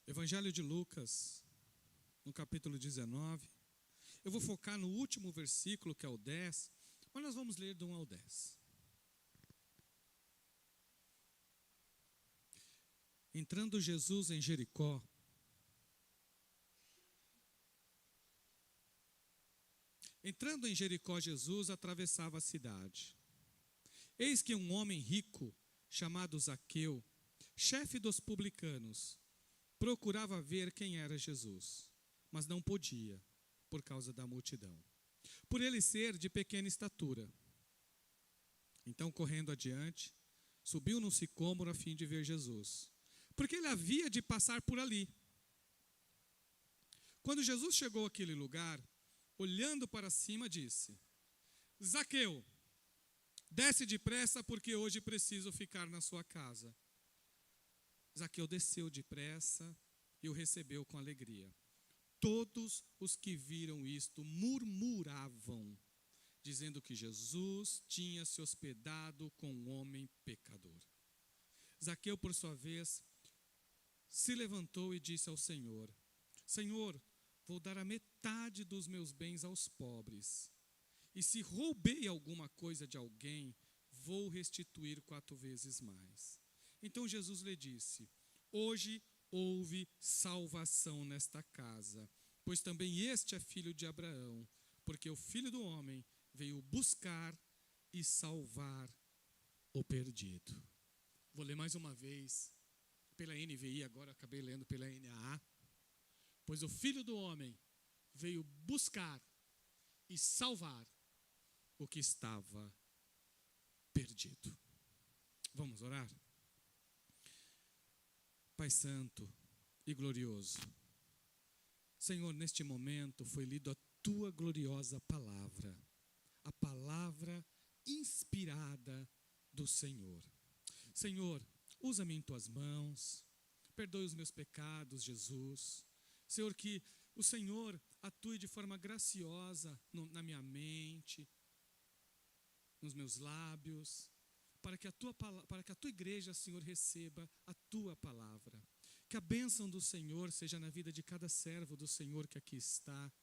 Evangelho de Lucas, no capítulo 19. Eu vou focar no último versículo, que é o 10, mas nós vamos ler do 1 ao 10. Entrando Jesus em Jericó, Jesus atravessava a cidade. Eis que um homem rico, chamado Zaqueu, chefe dos publicanos, procurava ver quem era Jesus, mas não podia, por causa da multidão, por ele ser de pequena estatura. Então, correndo adiante, subiu num sicômoro a fim de ver Jesus, porque ele havia de passar por ali. Quando Jesus chegou àquele lugar, olhando para cima, disse: Zaqueu, desce depressa, porque hoje preciso ficar na sua casa. Zaqueu desceu depressa e o recebeu com alegria. Todos os que viram isto murmuravam, dizendo que Jesus tinha se hospedado com um homem pecador. Zaqueu, por sua vez, se levantou e disse ao Senhor: Senhor, vou dar a metade dos meus bens aos pobres. E se roubei alguma coisa de alguém, vou restituir 4 vezes mais. Então Jesus lhe disse: hoje houve salvação nesta casa, pois também este é filho de Abraão, porque o Filho do Homem veio buscar e salvar o perdido. Vou ler mais uma vez, pela NVI, agora acabei lendo pela NAA. Pois o Filho do Homem veio buscar e salvar o que estava perdido. Vamos orar? Pai Santo e glorioso, Senhor, neste momento foi lido a Tua gloriosa palavra, a palavra inspirada do Senhor. Senhor, usa-me em Tuas mãos, perdoe os meus pecados, Jesus. Senhor, que o Senhor atue de forma graciosa na minha mente, nos meus lábios, para que a Tua igreja, Senhor, receba a Tua palavra. Que a bênção do Senhor seja na vida de cada servo do Senhor que aqui está.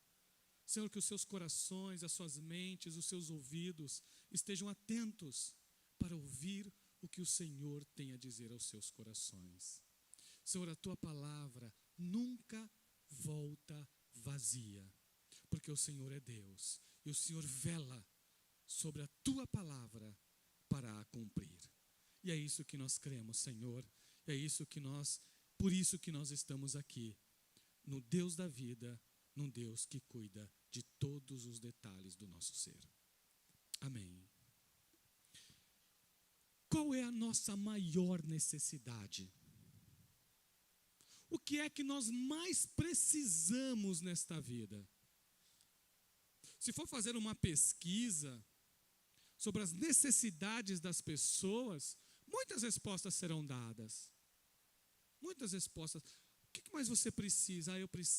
Senhor, que os seus corações, as suas mentes, os seus ouvidos estejam atentos para ouvir o que o Senhor tem a dizer aos seus corações. Senhor, a Tua palavra nunca volta vazia, porque o Senhor é Deus e o Senhor vela sobre a Tua palavra para a cumprir. E é isso que nós cremos, Senhor, por isso que nós estamos aqui, no Deus da vida, num Deus que cuida de todos os detalhes do nosso ser. Amém. Qual é a nossa maior necessidade? O que é que nós mais precisamos nesta vida? Se for fazer uma pesquisa sobre as necessidades das pessoas, muitas respostas serão dadas. Muitas respostas. O que mais você precisa?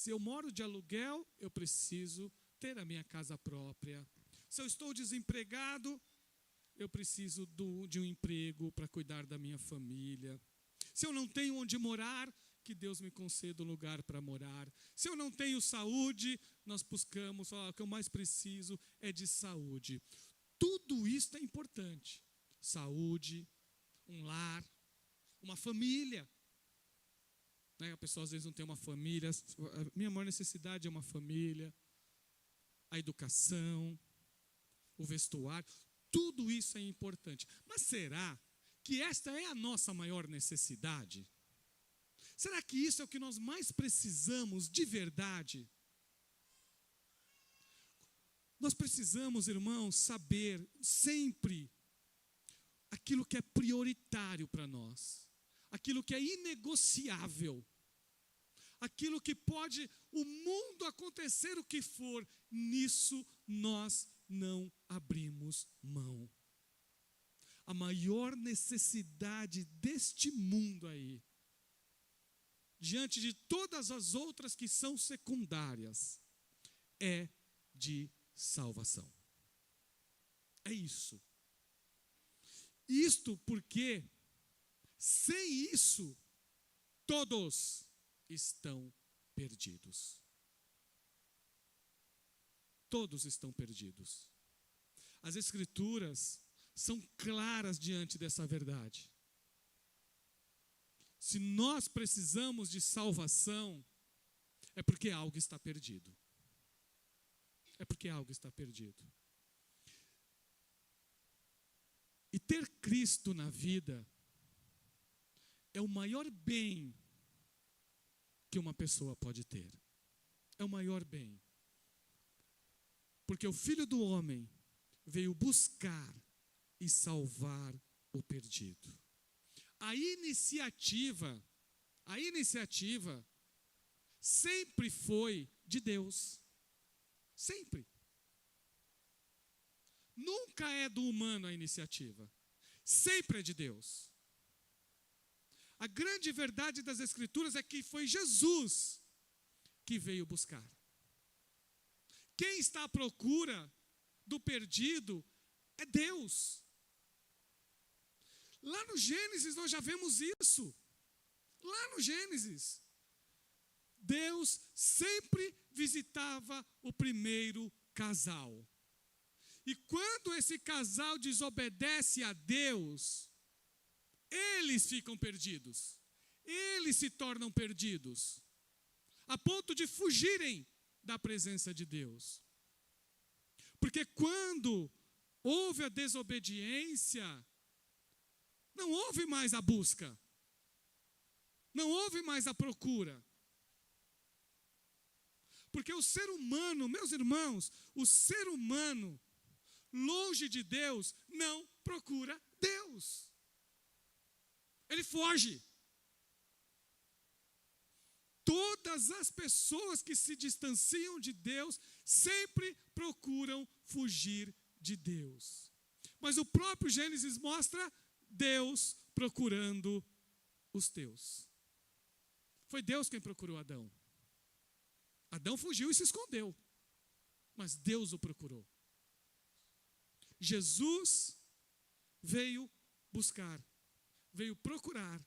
Eu moro de aluguel, eu preciso ter a minha casa própria. Se eu estou desempregado, eu preciso de um emprego para cuidar da minha família. Se eu não tenho onde morar, que Deus me conceda um lugar para morar. Se eu não tenho saúde, nós buscamos, o que eu mais preciso é de saúde. Tudo isso é importante. Saúde, um lar, uma família. A pessoa às vezes não tem uma família. A minha maior necessidade é uma família. A educação, o vestuário. Tudo isso é importante. Mas será que esta é a nossa maior necessidade? Será que isso é o que nós mais precisamos de verdade? Nós precisamos, irmãos, saber sempre aquilo que é prioritário para nós, aquilo que é inegociável, aquilo que pode, o mundo acontecer o que for, nisso nós não abrimos mão. A maior necessidade deste mundo aí, diante de todas as outras que são secundárias, é de salvação. É isso. Isto porque, sem isso, todos estão perdidos. Todos estão perdidos. As Escrituras são claras diante dessa verdade. Se nós precisamos de salvação, é porque algo está perdido. É porque algo está perdido. E ter Cristo na vida é o maior bem que uma pessoa pode ter. É o maior bem. Porque o Filho do Homem veio buscar e salvar o perdido. A iniciativa sempre foi de Deus. Sempre. Nunca é do humano a iniciativa. Sempre é de Deus. A grande verdade das Escrituras é que foi Jesus que veio buscar. Quem está à procura do perdido é Deus. Lá no Gênesis nós já vemos isso. Lá no Gênesis. Deus sempre visitava o primeiro casal. E quando esse casal desobedece a Deus, eles ficam perdidos. Eles se tornam perdidos. A ponto de fugirem da presença de Deus. Porque quando houve a desobediência, não houve mais a busca. Não houve mais a procura. Porque o ser humano, meus irmãos, o ser humano, longe de Deus, não procura Deus. Ele foge. Todas as pessoas que se distanciam de Deus sempre procuram fugir de Deus. Mas o próprio Gênesis mostra Deus procurando os teus. Foi Deus quem procurou Adão. Adão fugiu e se escondeu, mas Deus o procurou. Jesus veio buscar, veio procurar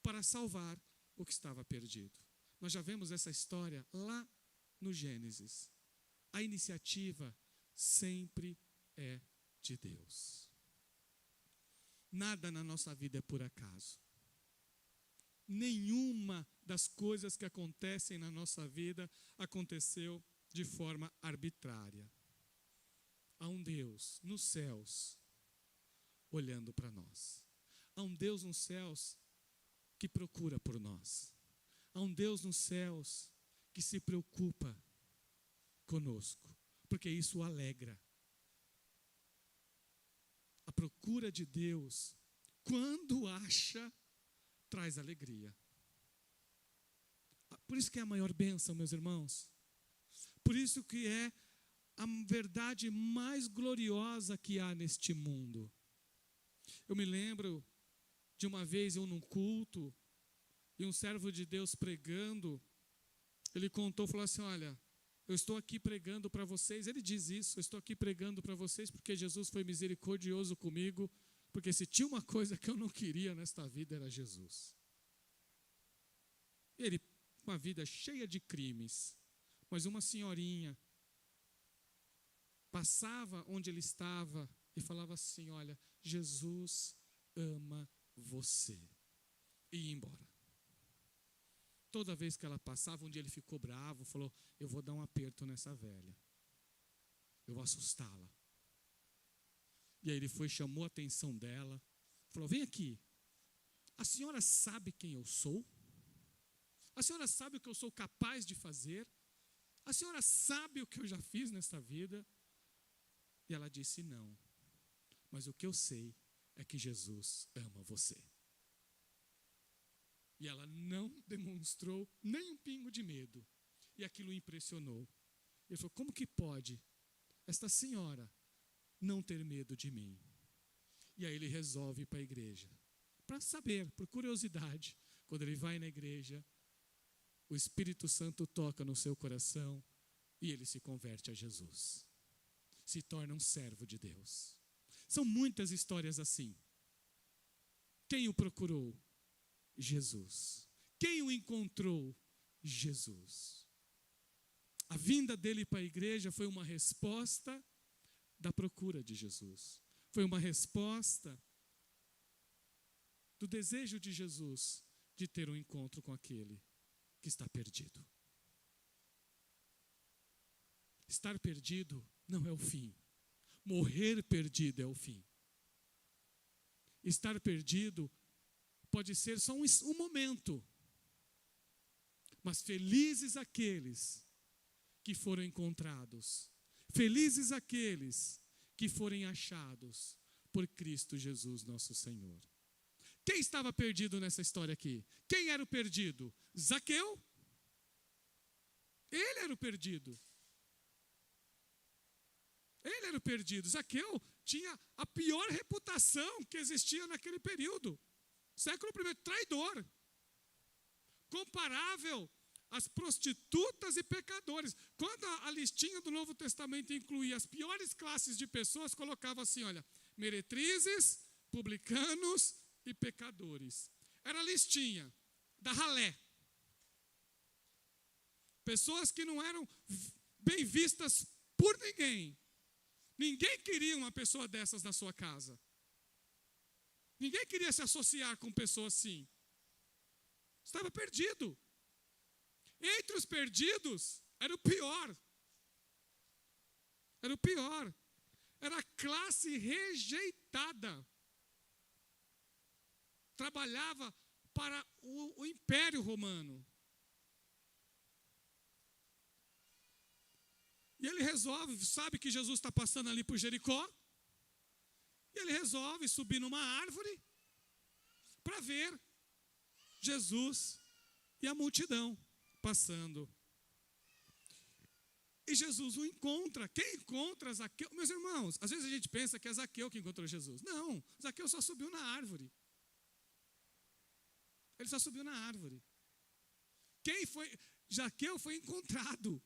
para salvar o que estava perdido. Nós já vemos essa história lá no Gênesis. A iniciativa sempre é de Deus. Nada na nossa vida é por acaso. Nenhuma das coisas que acontecem na nossa vida aconteceu de forma arbitrária. Há um Deus nos céus olhando para nós. Há um Deus nos céus que procura por nós. Há um Deus nos céus que se preocupa conosco, porque isso o alegra. A procura de Deus, quando acha, traz alegria. Por isso que é a maior bênção, meus irmãos. Por isso que é a verdade mais gloriosa que há neste mundo. Eu me lembro de uma vez eu num culto, e um servo de Deus pregando, ele contou, falou assim, olha, eu estou aqui pregando para vocês, ele diz isso, eu estou aqui pregando para vocês porque Jesus foi misericordioso comigo, porque se tinha uma coisa que eu não queria nesta vida era Jesus. Ele, uma vida cheia de crimes, mas uma senhorinha passava onde ele estava e falava assim, olha, Jesus ama você. E ia embora. Toda vez que ela passava, um dia ele ficou bravo, falou, eu vou dar um aperto nessa velha. Eu vou assustá-la. E aí ele foi, chamou a atenção dela, falou, vem aqui, a senhora sabe quem eu sou? A senhora sabe o que eu sou capaz de fazer? A senhora sabe o que eu já fiz nesta vida? E ela disse, não. Mas o que eu sei é que Jesus ama você. E ela não demonstrou nem um pingo de medo. E aquilo impressionou. Ele falou, como que pode esta senhora não ter medo de mim? E aí ele resolve ir para a igreja. Para saber, por curiosidade, quando ele vai na igreja, o Espírito Santo toca no seu coração e ele se converte a Jesus. Se torna um servo de Deus. São muitas histórias assim. Quem o procurou? Jesus. Quem o encontrou? Jesus. A vinda dele para a igreja foi uma resposta da procura de Jesus. Foi uma resposta do desejo de Jesus de ter um encontro com aquele que está perdido. Estar perdido não é o fim. Morrer perdido é o fim. Estar perdido pode ser só um momento. Mas felizes aqueles que foram encontrados. Felizes aqueles que forem achados por Cristo Jesus, nosso Senhor. Quem estava perdido nessa história aqui? Quem era o perdido? Zaqueu. Ele era o perdido. Ele era o perdido. Zaqueu tinha a pior reputação que existia naquele período. Século I, traidor. Comparável às prostitutas e pecadores. Quando a listinha do Novo Testamento incluía as piores classes de pessoas, colocava assim, olha, meretrizes, publicanos e pecadores. Era a listinha da ralé. Pessoas que não eram bem vistas por ninguém. Ninguém queria uma pessoa dessas na sua casa. Ninguém queria se associar com pessoa assim. Estava perdido. Entre os perdidos, era o pior. Era o pior. Era a classe rejeitada. Trabalhava para o Império Romano. E ele resolve, sabe que Jesus está passando ali por Jericó. E ele resolve subir numa árvore para ver Jesus e a multidão passando. E Jesus o encontra. Quem encontra Zaqueu? Meus irmãos, às vezes a gente pensa que é Zaqueu que encontrou Jesus. Não, Zaqueu só subiu na árvore. Ele só subiu na árvore. Zaqueu foi encontrado.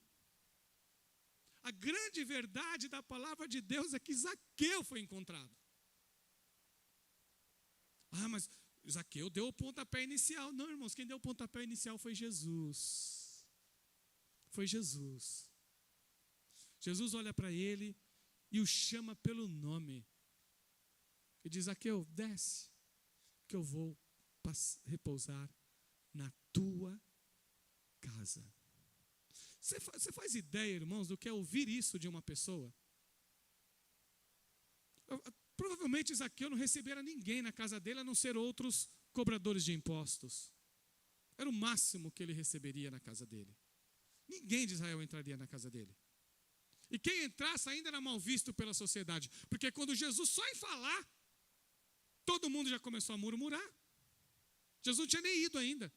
A grande verdade da palavra de Deus é que Zaqueu foi encontrado. Ah, mas Zaqueu deu o pontapé inicial. Não, irmãos, quem deu o pontapé inicial foi Jesus. Foi Jesus. Jesus olha para ele e o chama pelo nome. E diz, Zaqueu, desce, que eu vou repousar na tua casa. Você faz ideia, irmãos, do que é ouvir isso de uma pessoa? Provavelmente Zaqueu não recebera ninguém na casa dele, a não ser outros cobradores de impostos. Era o máximo que ele receberia na casa dele. Ninguém de Israel entraria na casa dele. E quem entrasse ainda era mal visto pela sociedade. Porque quando Jesus só em falar, todo mundo já começou a murmurar. Jesus não tinha nem ido ainda.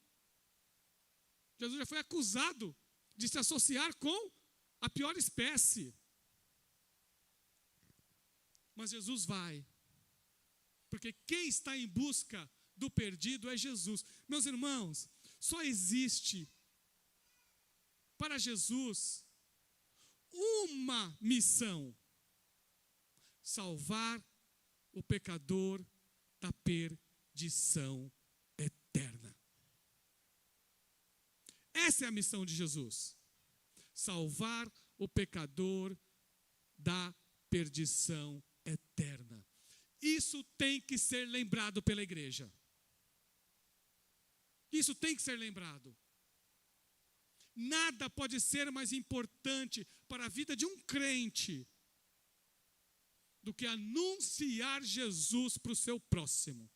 Jesus já foi acusado de se associar com a pior espécie. Mas Jesus vai. Porque quem está em busca do perdido é Jesus. Meus irmãos, só existe para Jesus uma missão: salvar o pecador da perdição eterna. Essa é a missão de Jesus. Salvar o pecador da perdição eterna. Isso tem que ser lembrado pela igreja. Isso tem que ser lembrado. Nada pode ser mais importante para a vida de um crente do que anunciar Jesus para o seu próximo.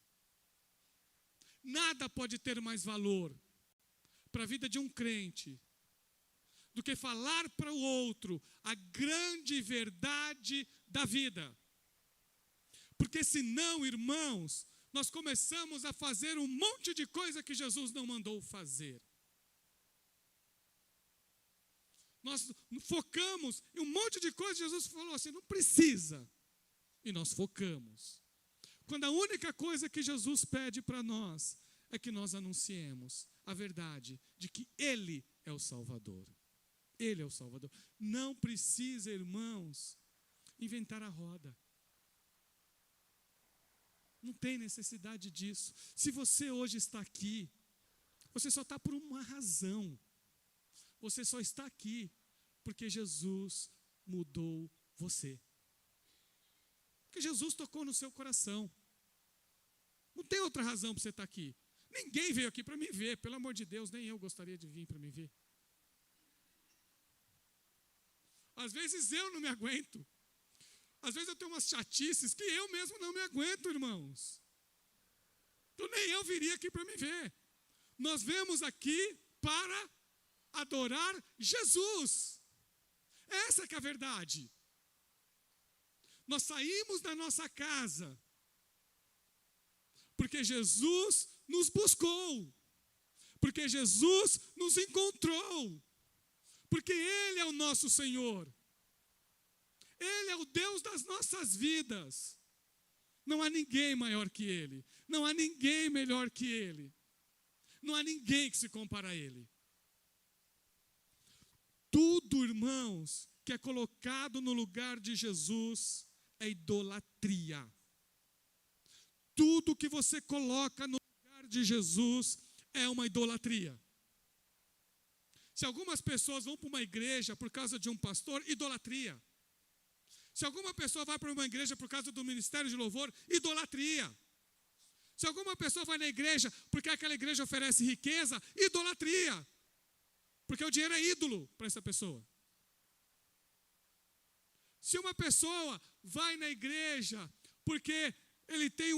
Nada pode ter mais valor para a vida de um crente do que falar para o outro a grande verdade da vida. Porque senão, irmãos, nós começamos a fazer um monte de coisa que Jesus não mandou fazer. Nós focamos em um monte de coisa que Jesus falou assim, não precisa. E nós focamos. Quando a única coisa que Jesus pede para nós é que nós anunciemos a verdade de que Ele é o Salvador. Ele é o Salvador. Não precisa, irmãos, inventar a roda. Não tem necessidade disso. Se você hoje está aqui, Você só está por uma razão. Você só está aqui porque Jesus mudou você. Porque Jesus tocou no seu coração. Não tem outra razão para você estar aqui. Ninguém veio aqui para me ver, pelo amor de Deus, nem eu gostaria de vir para me ver. Às vezes eu não me aguento. Às vezes eu tenho umas chatices que eu mesmo não me aguento, irmãos. Então nem eu viria aqui para me ver. Nós viemos aqui para adorar Jesus. Essa que é a verdade. Nós saímos da nossa casa porque Jesus nos buscou, porque Jesus nos encontrou, porque Ele é o nosso Senhor. Ele é o Deus das nossas vidas. Não há ninguém maior que Ele. Não há ninguém melhor que Ele. Não há ninguém que se compara a Ele. Tudo, irmãos, que é colocado no lugar de Jesus é idolatria. Tudo que você coloca no lugar de Jesus é uma idolatria. Se algumas pessoas vão para uma igreja por causa de um pastor, idolatria. Se alguma pessoa vai para uma igreja por causa do ministério de louvor, idolatria. Se alguma pessoa vai na igreja porque aquela igreja oferece riqueza, idolatria. Porque o dinheiro é ídolo para essa pessoa. Se uma pessoa vai na igreja porque ele tem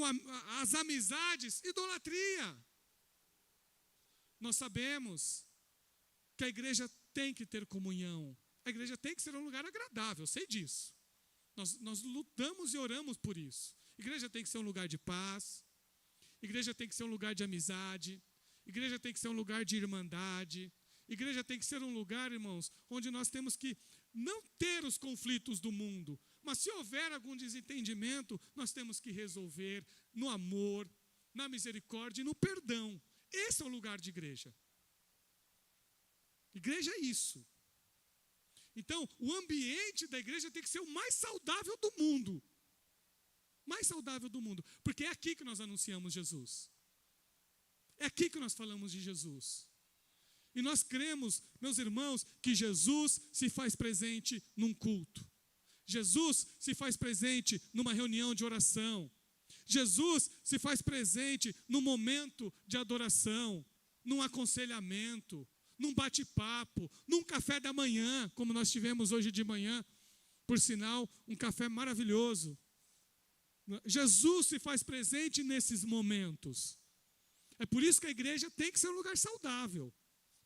as amizades, idolatria. Nós sabemos que a igreja tem que ter comunhão. A igreja tem que ser um lugar agradável, eu sei disso. Nós lutamos e oramos por isso. A igreja tem que ser um lugar de paz. A igreja tem que ser um lugar de amizade. A igreja tem que ser um lugar de irmandade. A igreja tem que ser um lugar, irmãos, onde nós temos que não ter os conflitos do mundo, mas se houver algum desentendimento, nós temos que resolver no amor, na misericórdia e no perdão. Esse é o lugar de igreja. Igreja é isso. Então, o ambiente da igreja tem que ser o mais saudável do mundo. Mais saudável do mundo. Porque é aqui que nós anunciamos Jesus. É aqui que nós falamos de Jesus. E nós cremos, meus irmãos, que Jesus se faz presente num culto. Jesus se faz presente numa reunião de oração. Jesus se faz presente num momento de adoração, num aconselhamento, num bate-papo, num café da manhã, como nós tivemos hoje de manhã, por sinal, um café maravilhoso. Jesus se faz presente nesses momentos. É por isso que a igreja tem que ser um lugar saudável.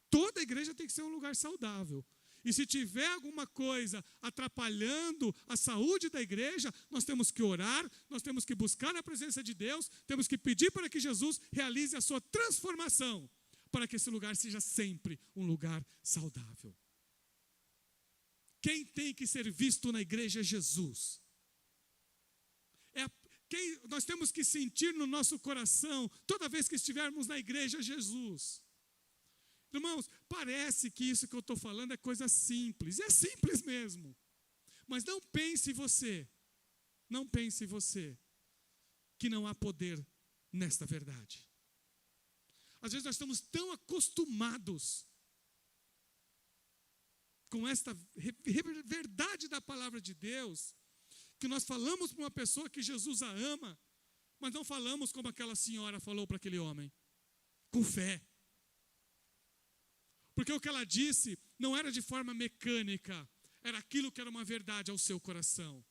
Toda igreja tem que ser um lugar saudável. E se tiver alguma coisa atrapalhando a saúde da igreja, nós temos que orar, nós temos que buscar a presença de Deus, temos que pedir para que Jesus realize a sua transformação, para que esse lugar seja sempre um lugar saudável. Quem tem que ser visto na igreja é Jesus. Quem nós temos que sentir no nosso coração, toda vez que estivermos na igreja, é Jesus. Irmãos, parece que isso que eu estou falando é coisa simples. É simples mesmo. Mas não pense você que não há poder nesta verdade. Às vezes nós estamos tão acostumados com esta verdade da palavra de Deus, que nós falamos para uma pessoa que Jesus a ama, mas não falamos como aquela senhora falou para aquele homem, com fé. Porque o que ela disse não era de forma mecânica, era aquilo que era uma verdade ao seu coração.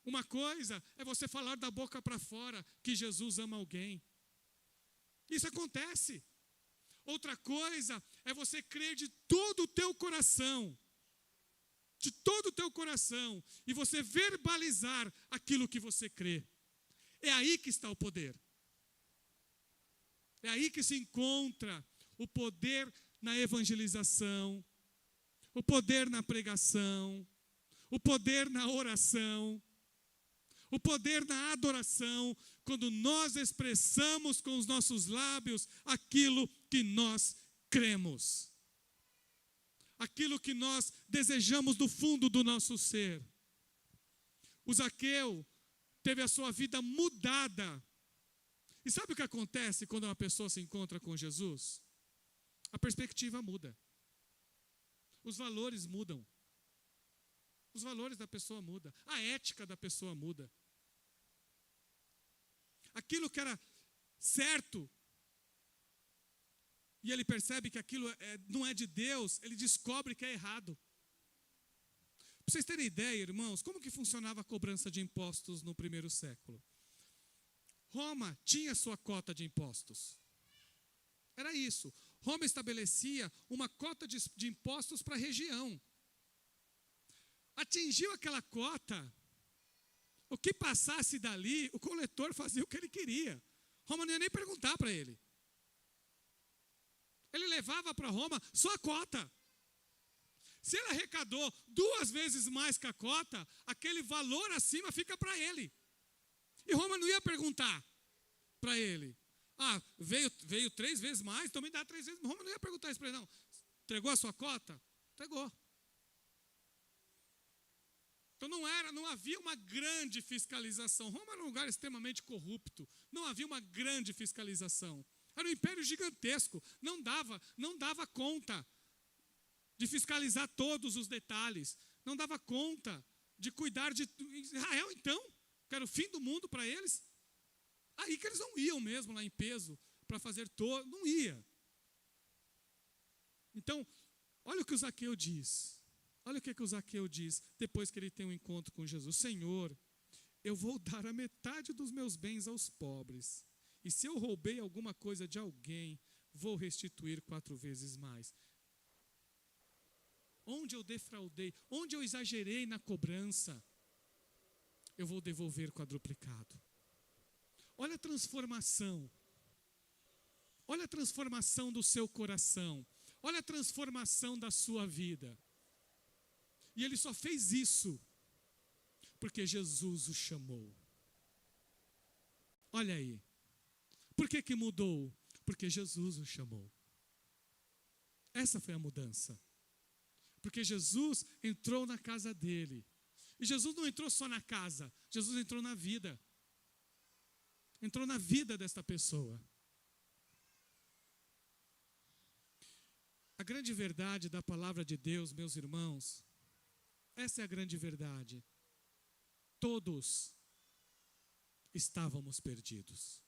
Uma coisa é você falar da boca para fora que Jesus ama alguém. Isso acontece. Outra coisa é você crer de todo o teu coração, e você verbalizar aquilo que você crê. É aí que está o poder. É aí que se encontra o poder na evangelização, o poder na pregação, o poder na oração, o poder na adoração, quando nós expressamos com os nossos lábios aquilo que nós cremos, aquilo que nós desejamos do fundo do nosso ser. O Zaqueu teve a sua vida mudada, E sabe o que acontece quando uma pessoa se encontra com Jesus? A perspectiva muda. Os valores mudam. Os valores da pessoa mudam. A ética da pessoa muda. Aquilo que era certo, e ele percebe que aquilo não é de Deus, ele descobre que é errado. Para vocês terem ideia, irmãos, como que funcionava a cobrança de impostos no primeiro século? Roma tinha sua cota de impostos. Era isso. Roma estabelecia uma cota de impostos para a região. Atingiu aquela cota, o que passasse dali, o coletor fazia o que ele queria. Roma não ia nem perguntar para ele. Ele levava para Roma só a cota. Se ele arrecadou 2 vezes mais que a cota, aquele valor acima fica para ele. E Roma não ia perguntar para ele. Veio 3 vezes mais, então me dá 3 vezes. Roma não ia perguntar isso para ele, não. Entregou a sua cota? Entregou. Então não havia uma grande fiscalização. Roma era um lugar extremamente corrupto. Não havia uma grande fiscalização. Era um império gigantesco. Não dava conta de fiscalizar todos os detalhes. Não dava conta de cuidar de Israel, então, que era o fim do mundo para eles. Aí que eles não iam mesmo lá em peso para fazer todo. Não ia. Então, olha o que o Zaqueu diz. Olha o que o Zaqueu diz depois que ele tem um encontro com Jesus. Senhor, eu vou dar a metade dos meus bens aos pobres. E se eu roubei alguma coisa de alguém, vou restituir 4 vezes mais. Onde eu defraudei, onde eu exagerei na cobrança, eu vou devolver quadruplicado. Olha a transformação. Olha a transformação do seu coração. Olha a transformação da sua vida. E ele só fez isso porque Jesus o chamou. Olha aí. Por que mudou? Porque Jesus o chamou. Essa foi a mudança. Porque Jesus entrou na casa dele. E Jesus não entrou só na casa, Jesus entrou na vida. Entrou na vida desta pessoa. A grande verdade da palavra de Deus, meus irmãos, essa é a grande verdade. Todos estávamos perdidos.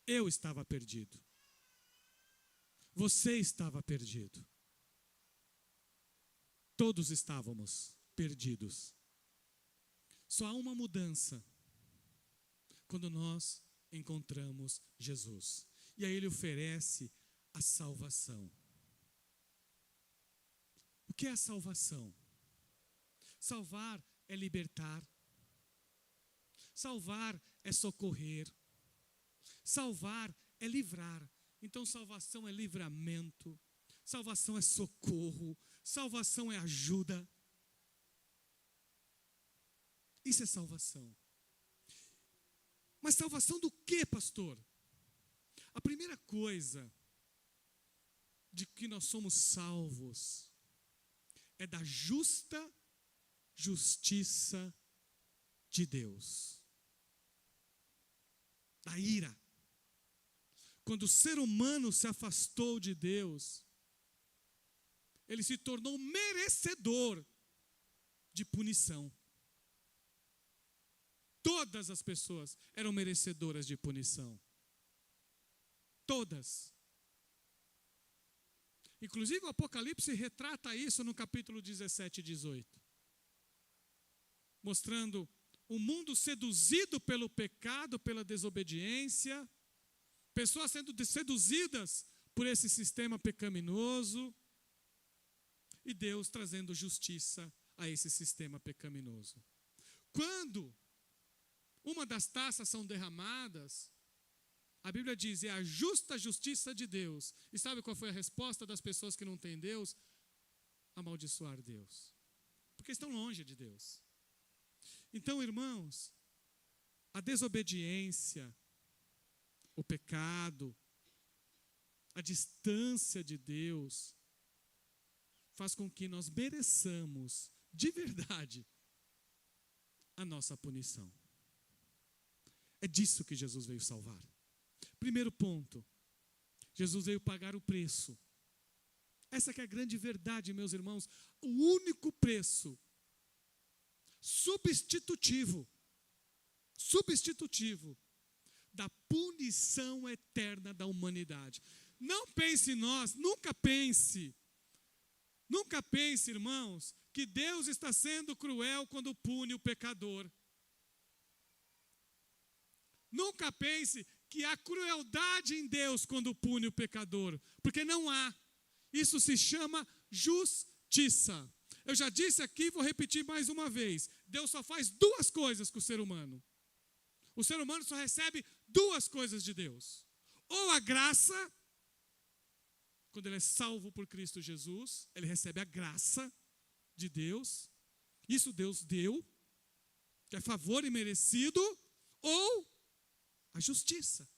Eu estava perdido. Você estava perdido. Todos estávamos perdidos. Só há uma mudança quando nós encontramos Jesus. E aí ele oferece a salvação. O que é a salvação? Salvar é libertar. Salvar é socorrer. Salvar é livrar. Então salvação é livramento. Salvação é socorro. Salvação é ajuda. Isso é salvação. Mas salvação do quê, pastor? A primeira coisa de que nós somos salvos é da justa justiça de Deus. Da ira. Quando o ser humano se afastou de Deus, ele se tornou merecedor de punição. Todas as pessoas eram merecedoras de punição. Todas. Inclusive o Apocalipse retrata isso no capítulo 17 e 18. Mostrando o mundo seduzido pelo pecado, pela desobediência, pessoas sendo seduzidas por esse sistema pecaminoso, e Deus trazendo justiça a esse sistema pecaminoso. Quando uma das taças são derramadas, a Bíblia diz, é a justa justiça de Deus. E sabe qual foi a resposta das pessoas que não têm Deus? Amaldiçoar Deus. Porque estão longe de Deus. Então, irmãos, a desobediência, o pecado, a distância de Deus, faz com que nós mereçamos, de verdade, a nossa punição. É disso que Jesus veio salvar. Primeiro ponto, Jesus veio pagar o preço. Essa que é a grande verdade, meus irmãos. O único preço substitutivo da punição eterna da humanidade. Não pense em nós, nunca pense, irmãos, que Deus está sendo cruel quando pune o pecador. Nunca pense que há crueldade em Deus quando pune o pecador, porque não há. Isso se chama justiça. Eu já disse aqui, vou repetir mais uma vez. Deus só faz duas coisas com o ser humano. O ser humano só recebe duas coisas de Deus. Ou a graça, quando ele é salvo por Cristo Jesus, ele recebe a graça de Deus. Isso Deus deu, que é favor imerecido, ou a justiça.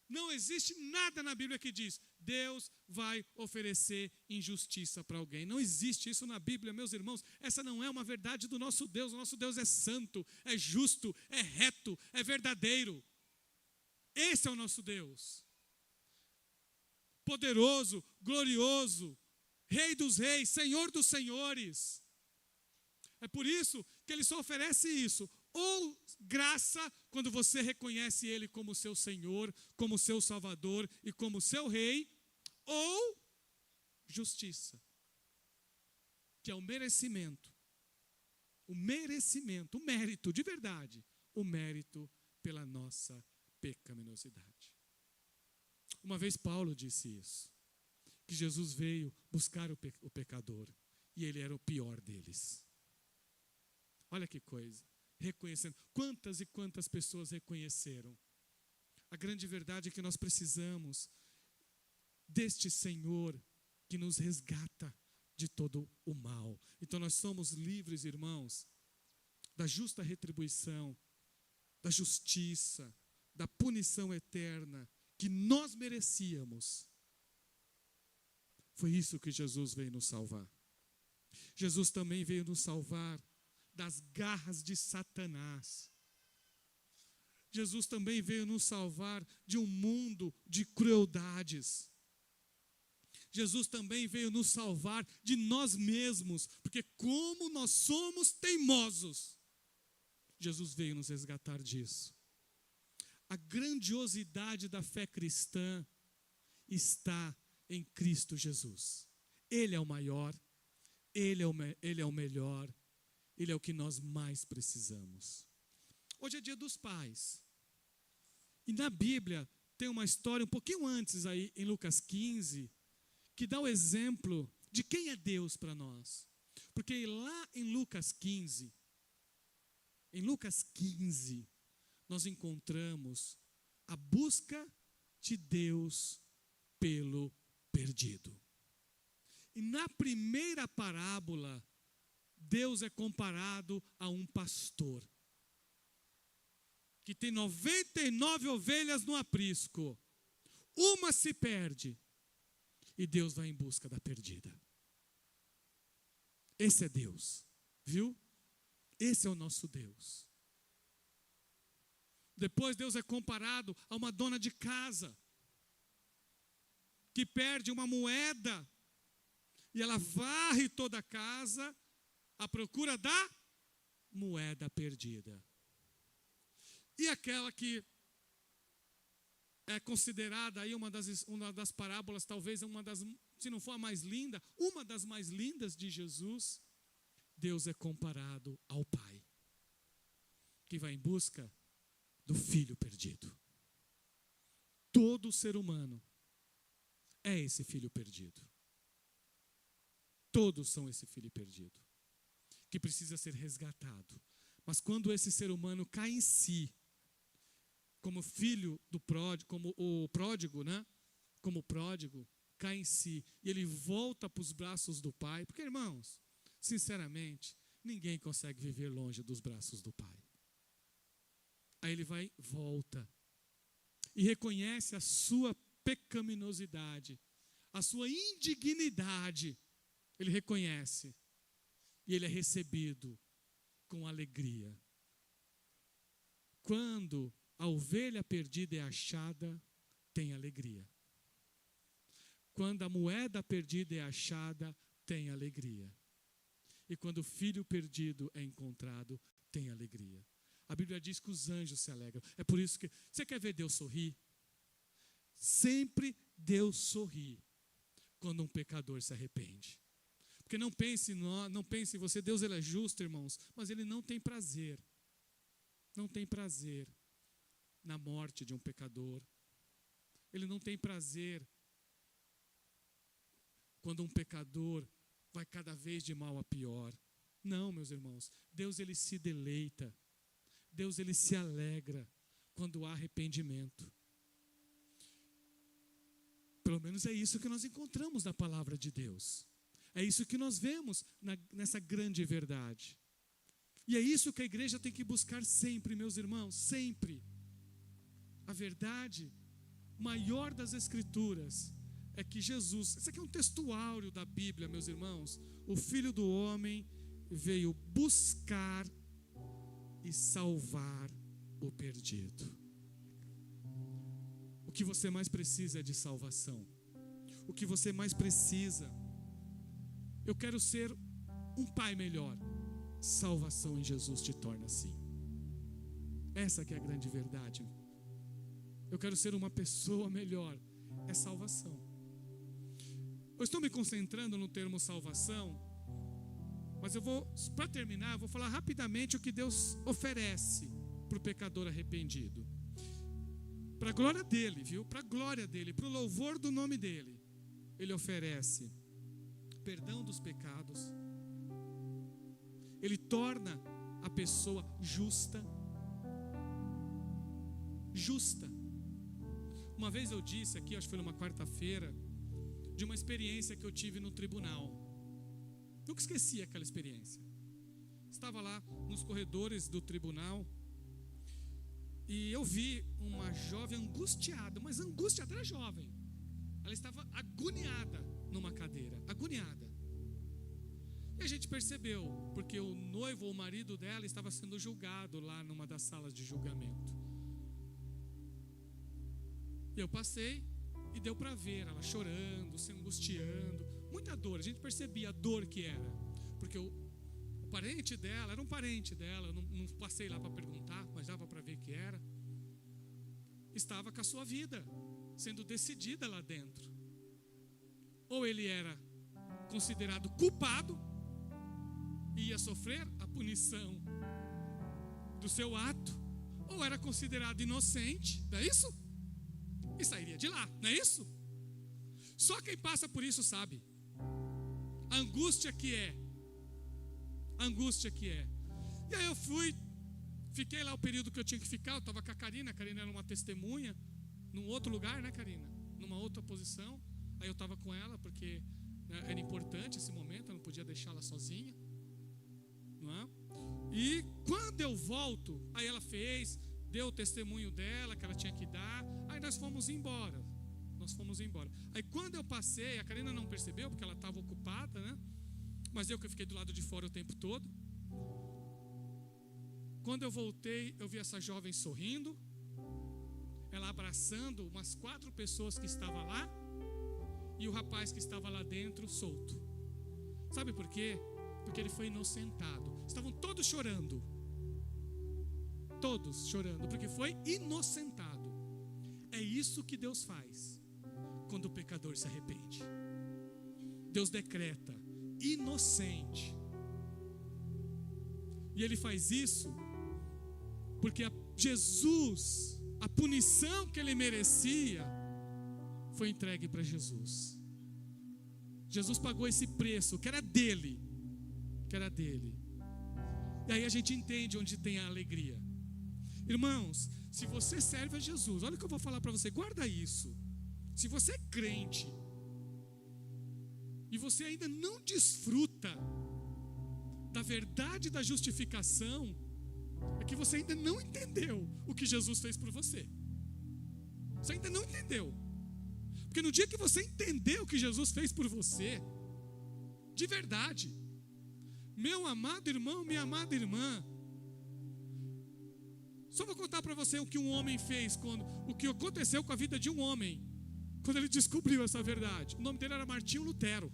Não existe nada na Bíblia que diz, Deus vai oferecer injustiça para alguém. Não existe isso na Bíblia, meus irmãos. Essa não é uma verdade do nosso Deus. O nosso Deus é santo, é justo, é reto, é verdadeiro. Esse é o nosso Deus. Poderoso, glorioso, Rei dos reis, Senhor dos senhores. É por isso que ele só oferece isso. Ou graça, quando você reconhece Ele como seu Senhor, como seu Salvador e como seu Rei, ou justiça, que é o merecimento, o mérito de verdade, o mérito pela nossa pecaminosidade. Uma vez Paulo disse isso, que Jesus veio buscar o pecador e ele era o pior deles. Olha que coisa. Reconhecendo. Quantas e quantas pessoas reconheceram? A grande verdade é que nós precisamos deste Senhor que nos resgata de todo o mal. Então nós somos livres, irmãos, da justa retribuição, da justiça, da punição eterna que nós merecíamos. Foi isso que Jesus veio nos salvar. Jesus também veio nos salvar das garras de Satanás. Jesus também veio nos salvar de um mundo de crueldades. Jesus também veio nos salvar de nós mesmos, porque como nós somos teimosos, Jesus veio nos resgatar disso. A grandiosidade da fé cristã está em Cristo Jesus. Ele é o maior, Ele é o melhor, Ele é o que nós mais precisamos. Hoje é dia dos pais. E na Bíblia tem uma história um pouquinho antes aí, em Lucas 15, que dá o exemplo de quem é Deus para nós. Porque lá em Lucas 15, nós encontramos a busca de Deus pelo perdido. E na primeira parábola, Deus é comparado a um pastor que tem 99 ovelhas no aprisco. Uma se perde e Deus vai em busca da perdida. Esse é Deus, viu? Esse é o nosso Deus. Depois Deus é comparado a uma dona de casa que perde uma moeda e ela varre toda a casa à procura da moeda perdida. E aquela que é considerada aí uma das parábolas, talvez uma das, se não for a mais linda, uma das mais lindas de Jesus, Deus é comparado ao Pai, que vai em busca do filho perdido. Todo ser humano é esse filho perdido. Todos são esse filho perdido, que precisa ser resgatado. Mas quando esse ser humano cai em si, como filho do pródigo, como o pródigo, né? Como o pródigo, cai em si, e ele volta para os braços do Pai, porque, irmãos, sinceramente, ninguém consegue viver longe dos braços do Pai. Aí ele volta, e reconhece a sua pecaminosidade, a sua indignidade, ele reconhece, e ele é recebido com alegria. Quando a ovelha perdida é achada, tem alegria. Quando a moeda perdida é achada, tem alegria. E quando o filho perdido é encontrado, tem alegria. A Bíblia diz que os anjos se alegram. É por isso que... Você quer ver Deus sorrir? Sempre Deus sorri quando um pecador se arrepende. Porque não pense em você, Deus ele é justo, irmãos, mas ele não tem prazer. Não tem prazer na morte de um pecador. Ele não tem prazer quando um pecador vai cada vez de mal a pior. Não, meus irmãos, Deus ele se deleita. Deus ele se alegra quando há arrependimento. Pelo menos é isso que nós encontramos na palavra de Deus. É isso que nós vemos nessa grande verdade. E é isso que a igreja tem que buscar sempre, meus irmãos, sempre. A verdade maior das Escrituras é que Jesus, isso aqui é um textuário da Bíblia, meus irmãos. O Filho do Homem veio buscar e salvar o perdido. O que você mais precisa é de salvação. O que você mais precisa, eu quero ser um pai melhor. Salvação em Jesus te torna assim. Essa que é a grande verdade. Eu quero ser uma pessoa melhor. É salvação. Eu estou me concentrando no termo salvação, mas para terminar, eu vou falar rapidamente o que Deus oferece para o pecador arrependido. Para a glória dele, viu? Para a glória dele, para o louvor do nome dele. Ele oferece perdão dos pecados. Ele torna a pessoa justa. Justa. Uma vez eu disse aqui, acho que foi numa quarta-feira, de uma experiência que eu tive no tribunal. Nunca esqueci aquela experiência. Estava lá nos corredores do tribunal e eu vi uma jovem angustiada, mas angustiada, era jovem. Ela estava agoniada numa cadeira, agoniada. E a gente percebeu, porque o noivo ou o marido dela estava sendo julgado lá numa das salas de julgamento. E eu passei e deu para ver ela chorando, se angustiando, muita dor. A gente percebia a dor que era, porque o parente dela era um parente dela. Eu não passei lá para perguntar, mas dava para ver que era. Estava com a sua vida sendo decidida lá dentro. Ou ele era considerado culpado e ia sofrer a punição do seu ato, ou era considerado inocente, não é isso? E sairia de lá, não é isso? Só quem passa por isso sabe a angústia que é. A angústia que é. E aí eu fiquei lá o período que eu tinha que ficar. Eu estava com a Karina era uma testemunha num outro lugar, né, Karina? Numa outra posição. Aí eu estava com ela porque, né, era importante esse momento, eu não podia deixá-la sozinha, não é? E quando eu volto, aí ela deu o testemunho dela que ela tinha que dar. Aí nós fomos embora. Aí quando eu passei, a Karina não percebeu porque ela estava ocupada, né? Mas eu que fiquei do lado de fora o tempo todo. Quando eu voltei, eu vi essa jovem sorrindo, ela abraçando umas 4 pessoas que estavam lá, e o rapaz que estava lá dentro solto. Sabe por quê? Porque ele foi inocentado. Estavam todos chorando, porque foi inocentado. É isso que Deus faz quando o pecador se arrepende. Deus decreta inocente. E Ele faz isso porque Jesus, a punição que Ele merecia, foi entregue para Jesus. Jesus pagou esse preço que era dele. E aí a gente entende onde tem a alegria. Irmãos, se você serve a Jesus, olha o que eu vou falar para você, guarda isso. Se você é crente e você ainda não desfruta da verdade da justificação, é que você ainda não entendeu o que Jesus fez por você. Você ainda não entendeu. Porque no dia que você entender o que Jesus fez por você, de verdade, meu amado irmão, minha amada irmã, Só vou contar para você o que um homem fez, o que aconteceu com a vida de um homem, quando ele descobriu essa verdade. O nome dele era Martinho Lutero.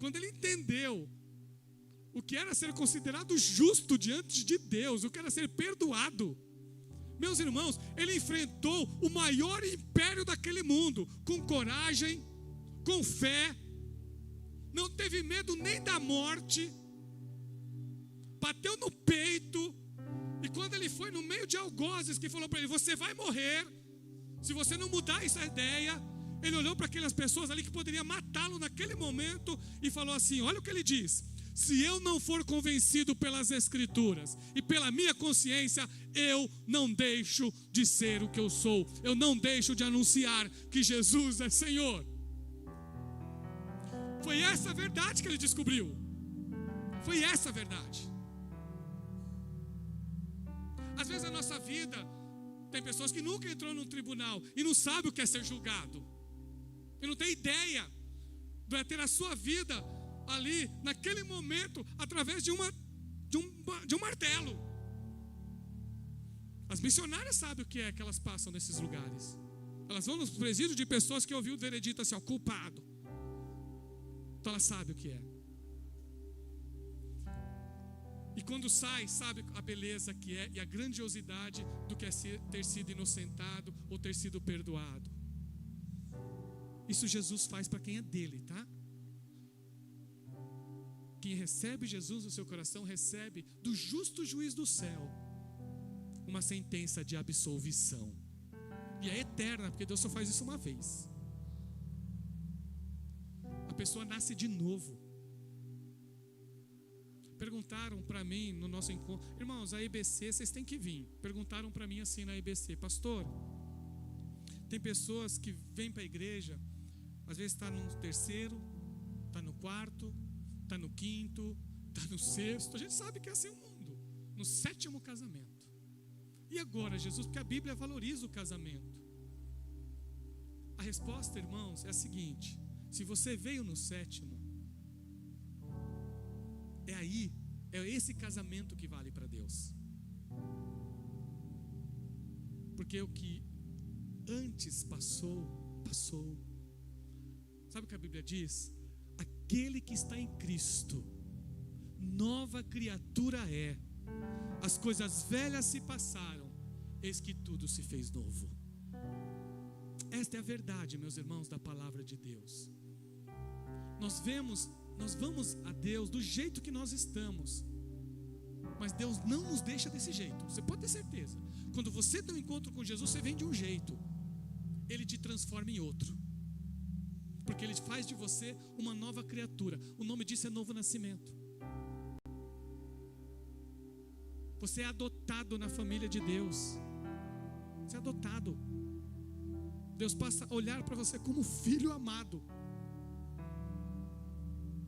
Quando ele entendeu o que era ser considerado justo diante de Deus, o que era ser perdoado, meus irmãos, ele enfrentou o maior império daquele mundo, com coragem, com fé, não teve medo nem da morte, bateu no peito, e quando ele foi no meio de algozes, que falou para ele: você vai morrer, se você não mudar essa ideia, ele olhou para aquelas pessoas ali que poderiam matá-lo naquele momento, e falou assim: olha o que ele diz: se eu não for convencido pelas Escrituras e pela minha consciência, eu não deixo de ser o que eu sou, eu não deixo de anunciar que Jesus é Senhor. Foi essa a verdade que ele descobriu. Foi essa a verdade. Às vezes na nossa vida, tem pessoas que nunca entrou num tribunal e não sabem o que é ser julgado, e não tem ideia de ter a sua vida ali, naquele momento, através de um martelo. As missionárias sabem o que é que elas passam nesses lugares. Elas vão nos presídios de pessoas que ouviram o veredito assim, ó, culpado. Então elas sabem o que é. E quando sai, sabe a beleza que é e a grandiosidade do que é ter sido inocentado ou ter sido perdoado. Isso Jesus faz para quem é dele, tá? Quem recebe Jesus no seu coração recebe do justo juiz do céu uma sentença de absolvição. E é eterna, porque Deus só faz isso uma vez. A pessoa nasce de novo. Perguntaram para mim no nosso encontro: irmãos, a EBC, vocês têm que vir. Perguntaram para mim assim na EBC: pastor, tem pessoas que vêm para a igreja, às vezes está no terceiro, está no quarto, está no quinto, está no sexto. A gente sabe que é assim o mundo. No sétimo casamento. E agora, Jesus? Porque a Bíblia valoriza o casamento. A resposta, irmãos, é a seguinte: se você veio no sétimo, é esse casamento que vale para Deus. Porque o que antes passou. Sabe o que a Bíblia diz? Aquele que está em Cristo, nova criatura é. As coisas velhas se passaram, eis que tudo se fez novo. Esta é a verdade, meus irmãos, da palavra de Deus. Nós vamos a Deus do jeito que nós estamos, mas Deus não nos deixa desse jeito. Você pode ter certeza. Quando você tem um encontro com Jesus, você vem de um jeito, Ele te transforma em outro, porque Ele faz de você uma nova criatura. O nome disso é novo nascimento. Você é adotado na família de Deus. Você é adotado. Deus passa a olhar para você como filho amado.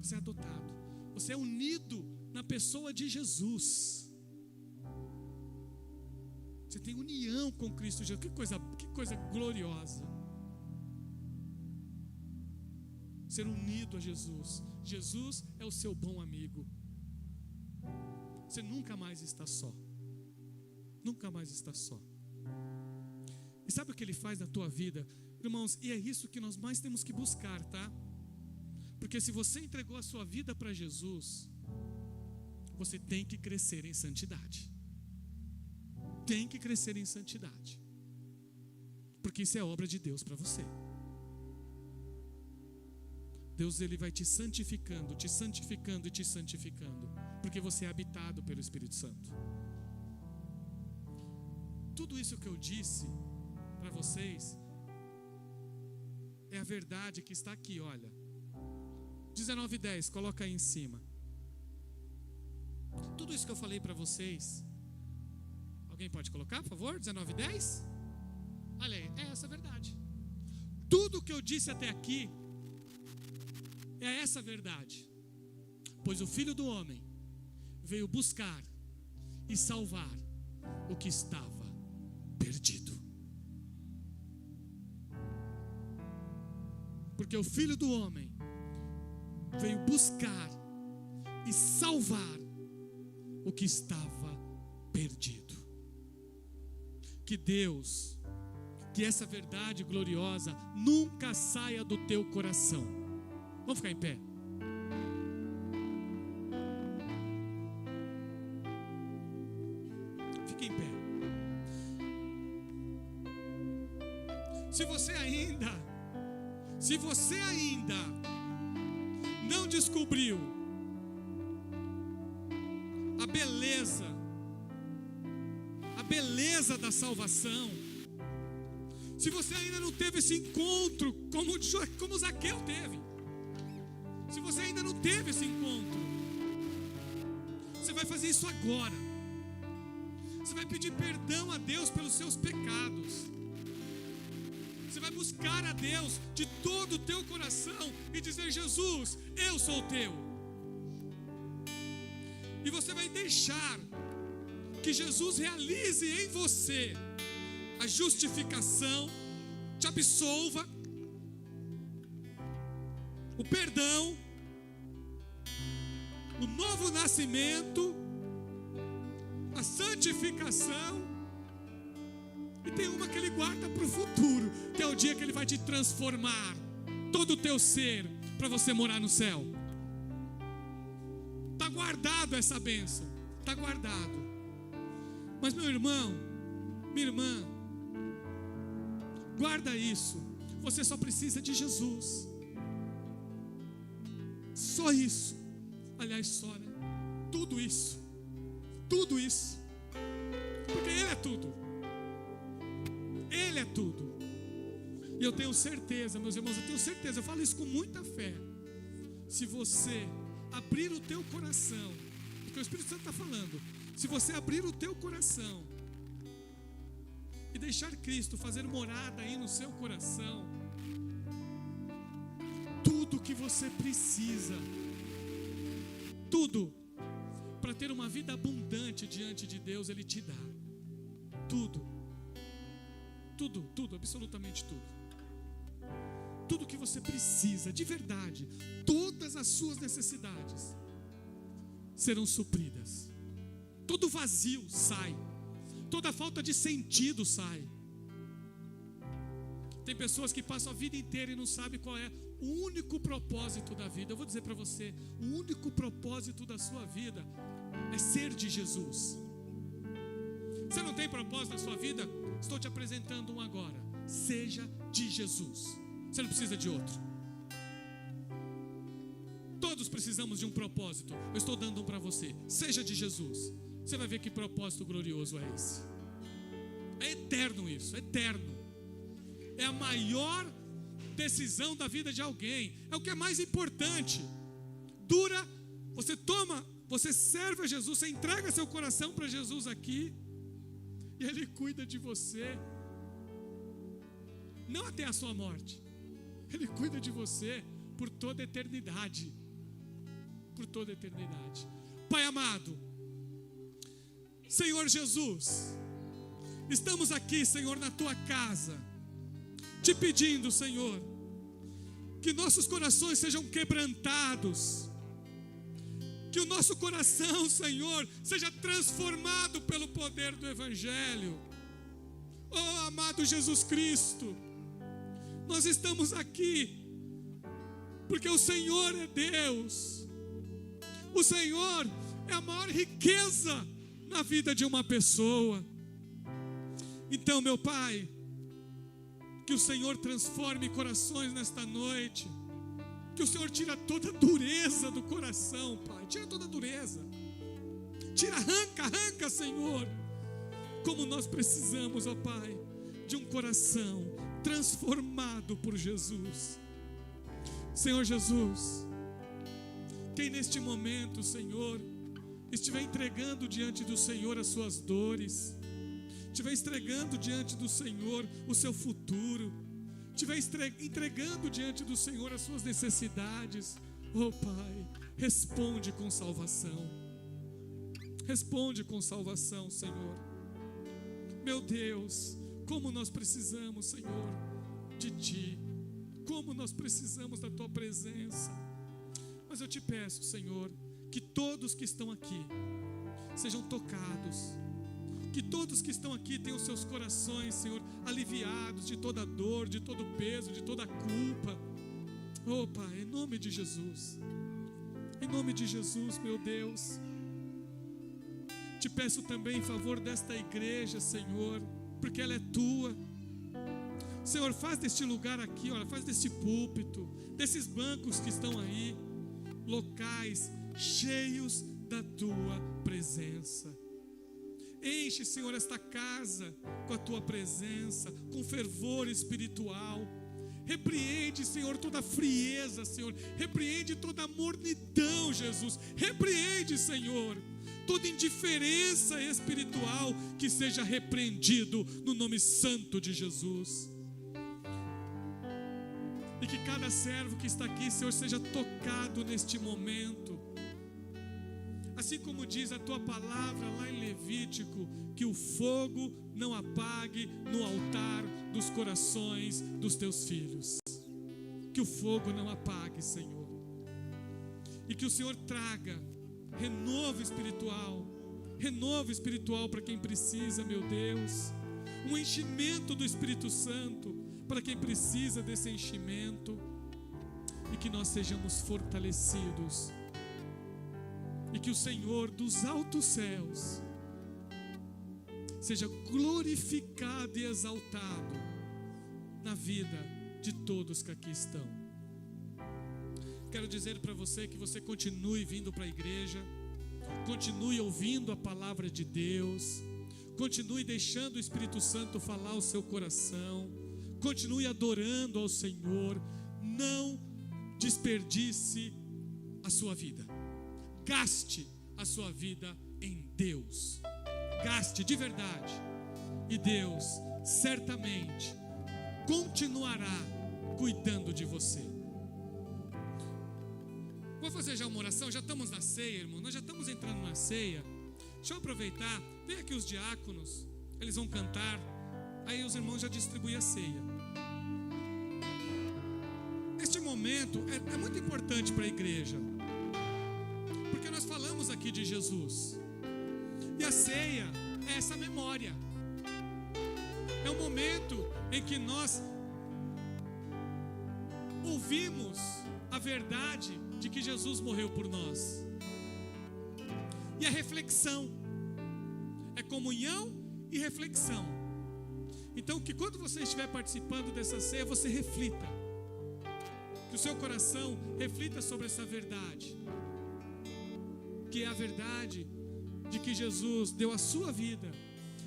Você é adotado. Você é unido na pessoa de Jesus. Você tem união com Cristo Jesus. Que coisa gloriosa. Ser unido a Jesus. Jesus é o seu bom amigo. Você nunca mais está só. Nunca mais está só. E sabe o que Ele faz na tua vida? Irmãos, e é isso que nós mais temos que buscar, tá? Porque se você entregou a sua vida para Jesus, você tem que crescer em santidade. Tem que crescer em santidade. Porque isso é obra de Deus para você. Deus, Ele vai te santificando, te santificando e te santificando, porque você é habitado pelo Espírito Santo. Tudo isso que eu disse para vocês é a verdade que está aqui, olha. 19:10, coloca aí em cima. Tudo isso que eu falei para vocês, alguém pode colocar, por favor? 19:10. Olha aí, é essa a verdade. Tudo que eu disse até aqui é essa verdade. Pois o Filho do Homem veio buscar e salvar o que estava perdido. Porque o Filho do Homem veio buscar e salvar o que estava perdido. Que Deus, que essa verdade gloriosa nunca saia do teu coração. Vamos ficar em pé. Fique em pé. Se você ainda não descobriu a beleza da salvação, se você ainda não teve esse encontro como Zaqueu teve, se você ainda não teve esse encontro, você vai fazer isso agora. Você vai pedir perdão a Deus pelos seus pecados. Você vai buscar a Deus de todo o teu coração e dizer: Jesus, eu sou teu. E você vai deixar que Jesus realize em você a justificação, te absolva, o perdão, o novo nascimento, a santificação. E tem uma que Ele guarda para o futuro, que é o dia que Ele vai te transformar todo o teu ser para você morar no céu. Está guardado essa bênção, está guardado. Mas meu irmão, minha irmã, guarda isso. Você só precisa de Jesus. Só isso. Aliás, só, né? Tudo isso. Tudo isso. Porque Ele é tudo. Ele é tudo. E eu tenho certeza, meus irmãos, eu tenho certeza, eu falo isso com muita fé. Se você abrir o teu coração, porque o Espírito Santo está falando, se você abrir o teu coração e deixar Cristo fazer morada aí no seu coração, tudo que você precisa, tudo para ter uma vida abundante diante de Deus, Ele te dá. Tudo, absolutamente tudo. Tudo que você precisa, de verdade, todas as suas necessidades serão supridas. Todo vazio sai, toda falta de sentido sai. Tem pessoas que passam a vida inteira e não sabem qual é o único propósito da vida. Eu vou dizer para você, o único propósito da sua vida é ser de Jesus. Você não tem propósito na sua vida? Estou te apresentando um agora. Seja de Jesus. Você não precisa de outro. Todos precisamos de um propósito. Eu estou dando um para você. Seja de Jesus. Você vai ver que propósito glorioso é esse. É eterno isso, é eterno. É a maior decisão da vida de alguém. É o que é mais importante. Dura, você toma, você serve a Jesus, você entrega seu coração para Jesus aqui, e Ele cuida de você, não até a sua morte, Ele cuida de você por toda a eternidade. Por toda a eternidade. Pai amado, Senhor Jesus, estamos aqui, Senhor, na Tua casa, te pedindo, Senhor, que nossos corações sejam quebrantados, que o nosso coração, Senhor, seja transformado pelo poder do Evangelho. Oh, amado Jesus Cristo, nós estamos aqui porque o Senhor é Deus. O Senhor é a maior riqueza na vida de uma pessoa. Então, meu Pai, que o Senhor transforme corações nesta noite. Que o Senhor tira toda a dureza do coração, Pai. Tira toda a dureza. Tira, arranca, Senhor. Como nós precisamos, ó Pai, de um coração transformado por Jesus. Senhor Jesus, quem neste momento, Senhor, estiver entregando diante do Senhor as suas dores, estiver entregando diante do Senhor o seu futuro, estiver entregando diante do Senhor as suas necessidades, oh Pai, responde com salvação. Responde com salvação, Senhor. Meu Deus, como nós precisamos, Senhor, de Ti. Como nós precisamos da Tua presença. Mas eu te peço, Senhor, que todos que estão aqui sejam tocados. Que todos que estão aqui tenham seus corações, Senhor, aliviados de toda dor, de todo peso, de toda culpa. Oh, Pai, em nome de Jesus. Em nome de Jesus, meu Deus. Te peço também em favor desta igreja, Senhor, porque ela é Tua. Senhor, faz deste lugar aqui, olha, faz deste púlpito, desses bancos que estão aí, locais cheios da Tua presença. Enche, Senhor, esta casa com a Tua presença, com fervor espiritual. Repreende, Senhor, toda frieza, Senhor. Repreende toda mornidão, Jesus. Repreende, Senhor, toda indiferença espiritual, que seja repreendido no nome santo de Jesus. E que cada servo que está aqui, Senhor, seja tocado neste momento. Assim como diz a Tua palavra lá em Levítico, que o fogo não apague no altar dos corações dos Teus filhos. Que o fogo não apague, Senhor. E que o Senhor traga renovo espiritual para quem precisa, meu Deus. Um enchimento do Espírito Santo para quem precisa desse enchimento. E que nós sejamos fortalecidos. E que o Senhor dos altos céus seja glorificado e exaltado na vida de todos que aqui estão. Quero dizer para você que você continue vindo para a igreja, continue ouvindo a palavra de Deus, continue deixando o Espírito Santo falar ao seu coração, continue adorando ao Senhor, não desperdice a sua vida. Gaste a sua vida em Deus. Gaste de verdade. E Deus certamente continuará cuidando de você. Vou fazer já uma oração. Já estamos na ceia, irmão. Nós já estamos entrando na ceia. Deixa eu aproveitar. Vem aqui os diáconos. Eles vão cantar. Aí os irmãos já distribuem a ceia. Este momento é muito importante para a igreja. Porque nós falamos aqui de Jesus. E a ceia é essa memória. É o momento em que nós ouvimos a verdade de que Jesus morreu por nós. E a reflexão. É comunhão e reflexão. Então que quando você estiver participando dessa ceia, você reflita. Que o seu coração reflita sobre essa verdade. Que é a verdade de que Jesus deu a sua vida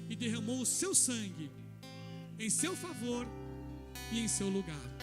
e derramou o seu sangue em seu favor e em seu lugar.